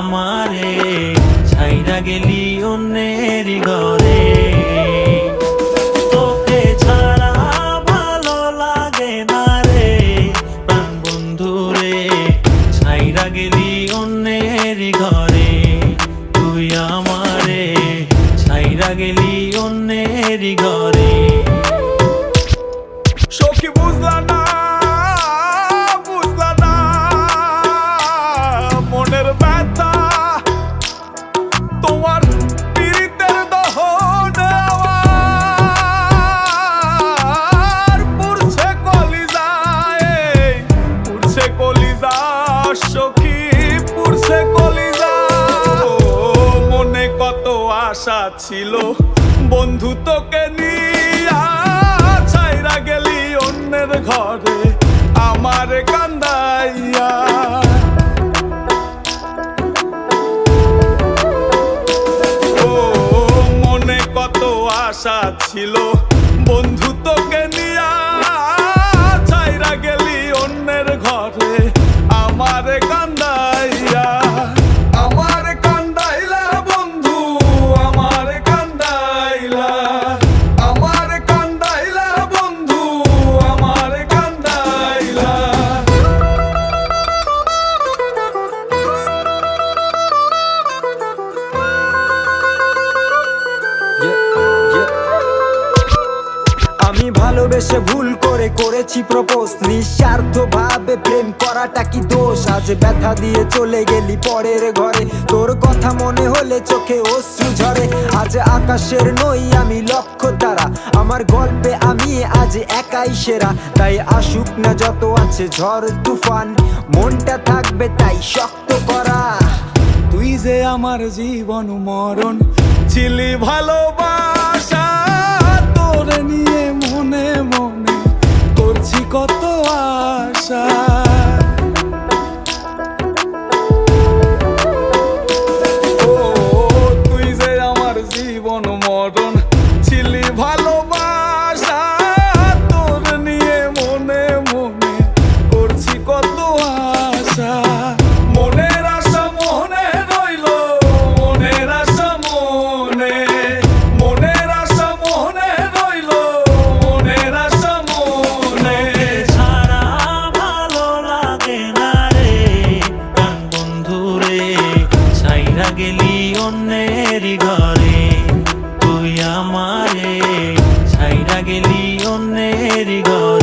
আমারে ছাইরা গেলি অন্যের ঘরে। তোকে ছাড়া ভালো লাগে না রে প্রাণ বন্ধু রে, ছাইরা গেলি অন্যের ঘরে। তুই আমারে ছাইরা গেলি অন্যের ঘরে। সখী বুঝলা না, বুঝলা না মনের ব্যথা, তোমার পীড়িতের দহন আমার পুড়ছে কলিজায়, পুড়ছে কলিজা সখী, পুড়ছে কলিজা। মনে কত আশা ছিল বন্ধু তোকে নিয়া, ছাইরা গেলি অন্যের ঘরে আমার কান্দাইয়া। ও মনে কত আশা ছিল বন্ধু তোকে নিয়া, ছাইরা গেলি অন্যের ঘরে আমার কান্দাইয়া। আমার কান্দাইলা বন্ধু, আমার কান্দাইলা, আমার কান্দাইলা বন্ধু, আমার কান্দাইলা। আমি ভালোবেসে ভুল করে করেছি প্রপোজ, নিঃস্বার্থ ভাবে প্রেম করাটা কি দোষ? আজ ব্যথা দিয়ে চলে গেলি পরের ঘরে, তোর কথা মনে হলে চোখে অশ্রু ঝরে। আজ আকাশের নই আমি লক্ষ্য তারা, আমার গল্পে আমি আজ একাই সেরা। তাই আসুক না যত আছে ঝড় তুফান, মনটা থাকবে তাই শক্ত করা। তুই যে আমার জীবন মরণ ছিলি ভালোবাসা, তোরে নিয়ে মনে মনে করছি কত আশা। ও তুই যে আমার জীবন মরণ ছিলি ভালোবাসা, তোরে নিয়ে মনে মনে করছি কত আশা। মনের আশা মনে রইল, মনের আশা মনে, মনের আশা মনে রইল, মনের আশা মনে। ছাড়া ভালো লাগে না রে প্রাণ বন্ধু রে, ছাইরা গেলি অন্যের ঘরে। তুই আমারে ছাইরা গেলি অন্যের ঘরে।